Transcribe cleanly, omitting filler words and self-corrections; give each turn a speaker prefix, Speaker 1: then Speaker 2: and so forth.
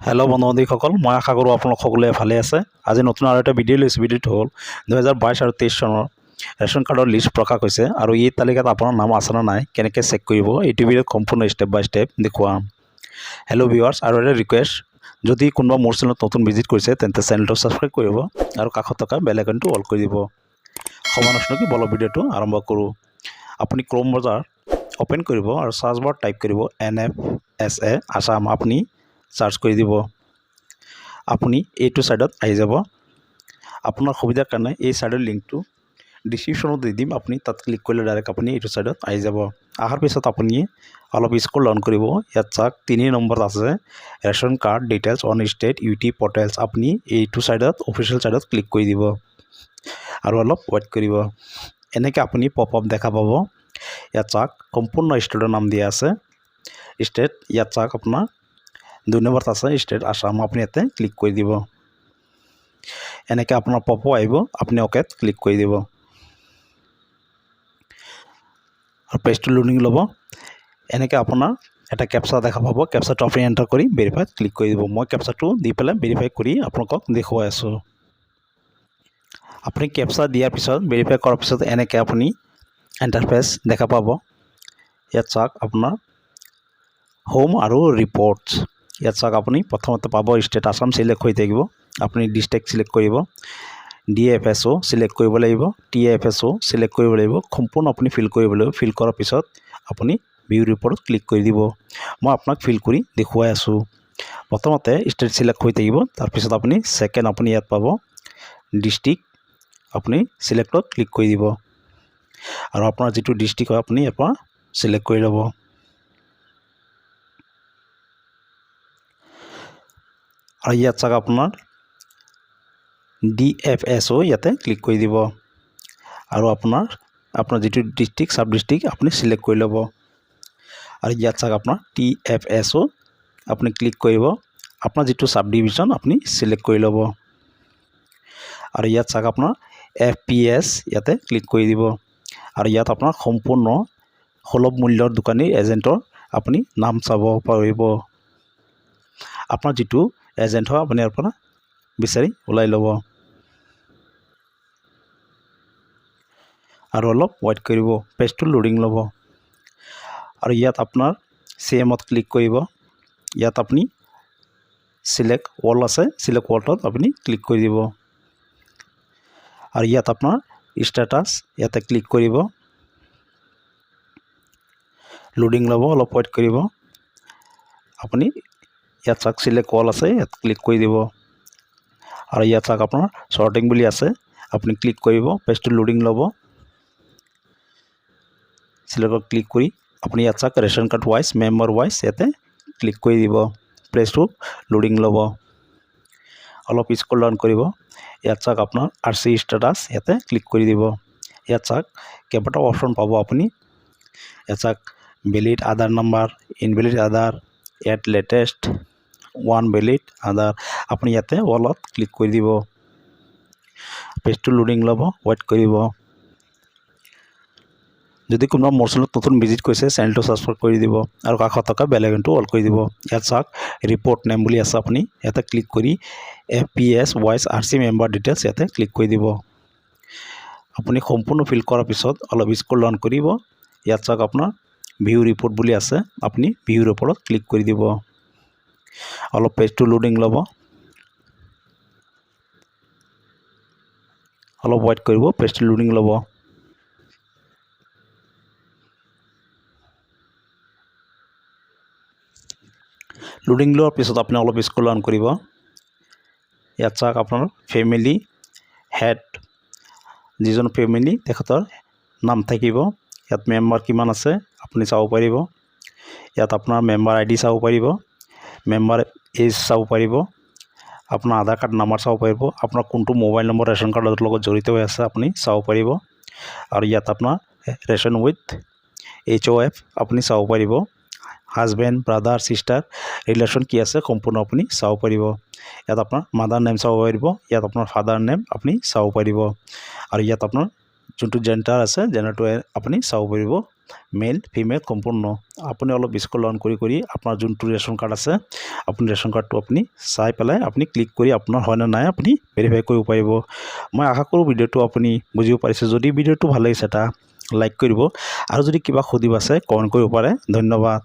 Speaker 1: Hello बंधुबान्धवीসকল मैं आशा करूँ आपलोक सकलोৱে ভালে আছে। আজি নতুন আৰু এটা ভিডিঅ' লৈছোঁ। ভিডিঅ'টো হ'ল 2022 আৰু 23 চনৰ ৰেচন কাৰ্ডৰ লিষ্ট প্ৰকাশ হৈছে আৰু এই তালিকাত আপোনাৰ নাম আছে নে নাই কেনেকৈ চেক কৰিব এইটো ভিডিঅ'ত সম্পূৰ্ণ ষ্টেপ বাই ষ্টেপ দেখুৱাম। হেল্ল' ভিউৱাৰ্ছ, আৰু এটা ৰিকুৱেষ্ট, যদি কোনোবা মোৰ চেনেলত নতুন ভিজিট কৰিছে তেন্তে চেনেলটো ছাবস্ক্ৰাইব কৰিব আৰু কাষত থকা বেল আইকনটো অল কৰি দিব। সময় নষ্ট নকৰি বলক ভিডিঅ'টো আৰম্ভ কৰোঁ। আপুনি ক্ৰোম ব্ৰাউজাৰ ওপেন কৰিব আৰু সাৰ্চ বাৰত টাইপ কৰিব NFSA আসাম। আপুনি সাৰ্চ কৰি দিব। আপুনি এইটো সাইডত আহি যাব। আপোনাৰ সুবিধাৰ কাৰণে এই সাইডৰ লিংকটো ডিসক্ৰিপশনত দি দিম। আপুনি তাত ক্লিক কৰিলে ডাইৰেক্ট আপুনি এইটো সাইডত আহি যাব। আহাৰ পিছত আপুনি অলপ স্ক্ৰল ডাউন কৰিব। ইয়াত চাওক 3 নম্বৰত আছে ration card details on state UT portals. আপুনি এইটো সাইডত অফিচিয়েল সাইডত ক্লিক কৰি দিব আৰু অলপ ৱেইট কৰিব। এনেকৈ আপুনি পপ আপ দেখা পাব। ইয়াত চাওক সম্পূৰ্ণ ষ্টেটৰ নাম দিয়া আছে। ষ্টেট ইয়াত চাওক আপোনাৰ 2 নম্বৰত আছে ষ্টেট আসাম। আপুনি ইয়াতে ক্লিক কৰি দিব। এনেকৈ আপোনাৰ পপ আপ আহিব। আপুনি অকেত ক্লিক কৰি দিব আৰু পেজটো লোডিং ল'ব। এনেকৈ আপোনাৰ এটা কেপচা দেখা পাব। কেপচাটো আপুনি এণ্টাৰ কৰি ভেৰিফাইত ক্লিক কৰি দিব। মই কেপচাটো দি পেলাই ভেৰিফাই কৰি আপোনালোকক দেখুৱাই আছোঁ। আপুনি কেপচা দিয়াৰ পিছত ভেৰিফাই কৰাৰ পিছত এনেকৈ আপুনি ইণ্টাৰফেচ দেখা পাব। ইয়াত চাওক আপোনাৰ হোম আৰু ৰিপৰ্টছ। ইয়াত চাওক আপুনি প্ৰথমতে পাব ষ্টেট আসাম সিলেক্ট হৈ থাকিব। আপুনি ডিষ্ট্ৰিক্ট সিলেক্ট কৰিব, DFSO সিলেক্ট কৰিব লাগিব, TFSO সিলেক্ট কৰিব লাগিব। সম্পূৰ্ণ আপুনি ফিল কৰিব লাগিব। ফিল কৰাৰ পিছত আপুনি ভিউ ৰিপৰ্টত ক্লিক কৰি দিব। মই আপোনাক ফিল কৰি দেখুৱাই আছোঁ। প্ৰথমতে ষ্টেট সিলেক্ট হৈ থাকিব। তাৰপিছত আপুনি সেকেন্ড আপুনি ইয়াত পাব ডিষ্ট্ৰিক্ট। আপুনি সিলেক্টত ক্লিক কৰি দিব আৰু আপোনাৰ যিটো ডিষ্ট্ৰিক্ট হয় আপুনি ইয়াৰ পৰা সিলেক্ট কৰি ল'ব। আৰু ইয়াত চাওক আপোনাৰ DFSO ইয়াতে ক্লিক কৰি দিব আৰু আপোনাৰ যিটো ডিষ্ট্ৰিক্ট সাব ডিষ্ট্ৰিক্ট আপুনি সিলেক্ট কৰি ল'ব। আৰু ইয়াত চাওক আপোনাৰ TFSO আপুনি ক্লিক কৰিব। আপোনাৰ যিটো সাব ডিভিজন আপুনি সিলেক্ট কৰি ল'ব আৰু ইয়াত চাওক আপোনাৰ FPS ইয়াতে ক্লিক কৰি দিব আৰু ইয়াত আপোনাৰ সম্পূৰ্ণ সুলভ মূল্যৰ দোকানী এজেণ্টৰ আপুনি নাম চাব পাৰিব। আপোনাৰ যিটো এজেণ্ট হয় আপুনি ইয়াৰ পৰা বিচাৰি ওলাই ল'ব আৰু অলপ ৱেইট কৰিব। পেজটো লোডিং ল'ব আৰু ইয়াত আপোনাৰ CMত ক্লিক কৰিব। ইয়াত আপুনি সিলেক্ট অল আছে, সিলেক্ট অলত আপুনি ক্লিক কৰি দিব আৰু ইয়াত আপোনাৰ ষ্টেটাছ ইয়াতে ক্লিক কৰিব। লোডিং ল'ব, অলপ ৱেইট কৰিব। আপুনি ইয়াত চাওক সিলেক্ট অল আছে, ইয়াত ক্লিক কৰি দিব আৰু ইয়াত চাওক আপোনাৰ সৰ্টিং বুলি আছে, আপুনি ক্লিক কৰিব। পেজটো লোডিং ল'ব। সিলেক্টত ক্লিক কৰি আপুনি ইয়াত চাওক ration card wise member wise ইয়াতে ক্লিক কৰি দিব। পেজটো লোডিং ল'ব, অলপ স্ক্ৰল ডাউন কৰিব। ইয়াত চাওক আপোনাৰ RC ষ্টেটাছ ইয়াতে ক্লিক কৰি দিব। ইয়াত চাওক কেইবাটাও অপশ্যন পাব আপুনি। ইয়াত চাওক ভেলিড আধাৰ নাম্বাৰ, ইনভেলিড আধাৰ, এড লেটেষ্ট, ওৱান ভেলিড আধাৰ। আপুনি ইয়াতে অলত ক্লিক কৰি দিব। পেজটো লোডিং ল'ব, ৱেইট কৰিব। যদি কোনোবা মোৰ চেনেলত নতুন ভিজিট কৰিছে চেনেলটো ছাবস্ক্ৰাইব কৰি দিব আৰু কাষত থকা বেল আইকনটো অল কৰি দিব। ইয়াত চাওক ৰিপৰ্ট নেম বুলি আছে, আপুনি ইয়াতে ক্লিক কৰি FPS wise RC member details ইয়াতে ক্লিক কৰি দিব। আপুনি সম্পূৰ্ণ ফিল কৰাৰ পিছত অলপ স্ক্ৰল ডাউন কৰিব। ইয়াত চাওক আপোনাৰ ভিউ ৰিপৰ্ট বুলি আছে, আপুনি ভিউ ৰিপৰ্টত ক্লিক কৰি দিব। অলপ পেজটো লোডিং ল'ব, অলপ ৱেইট কৰিব। পেজটো লোডিং ল'ব লোডিং লোৱাৰ পিছত আপুনি অলপ স্ক্ৰল ডাউন কৰিব। ইয়াত চাওক আপোনাৰ ফেমিলি হেড, যিজন ফেমিলি তেখেতৰ নাম থাকিব। ইয়াত মেম্বাৰ কিমান আছে আপুনি চাব পাৰিব। ইয়াত আপোনাৰ মেম্বাৰ ID চাব পাৰিব, মেম্বাৰ এজ চাব পাৰিব, আপোনাৰ আধাৰ কাৰ্ড নাম্বাৰ চাব পাৰিব, আপোনাৰ কোনটো মোবাইল নম্বৰ ৰেচন কাৰ্ডৰ লগত জড়িত হৈ আছে আপুনি চাব পাৰিব। আৰু ইয়াত আপোনাৰ ৰেচন উইথ HOF আপুনি চাব পাৰিব। হাজবেণ্ড, ব্ৰাদাৰ, সিষ্টাৰ ৰিলেশ্যন কি আছে সম্পূৰ্ণ আপুনি চাব পাৰিব। ইয়াত আপোনাৰ মাদাৰ নেম চাব পাৰিব, ইয়াত আপোনাৰ ফাদাৰ নেম আপুনি চাব পাৰিব আৰু ইয়াত আপোনাৰ যোনটো জেণ্ডাৰ আছে জেণ্ডাৰটো আপুনি চাব পাৰিব মেল ফিমেল সম্পূৰ্ণ আপুনি অলপ স্ক্ৰল ডাউন কৰি আপোনাৰ যোনটো ৰেচন কাৰ্ড আছে আপুনি ৰেচন কাৰ্ডটো আপুনি চাই পেলাই আপুনি ক্লিক কৰি আপোনাৰ হয় নে নাই আপুনি ভেৰিফাই কৰিব পাৰিব। মই আশা কৰোঁ ভিডিঅ'টো আপুনি বুজিব পাৰিছে। যদি ভিডিঅ'টো ভাল লাগিছে এটা লাইক কৰিব আৰু যদি কিবা সুধিব আছে কমেণ্ট কৰিব পাৰে। ধন্যবাদ।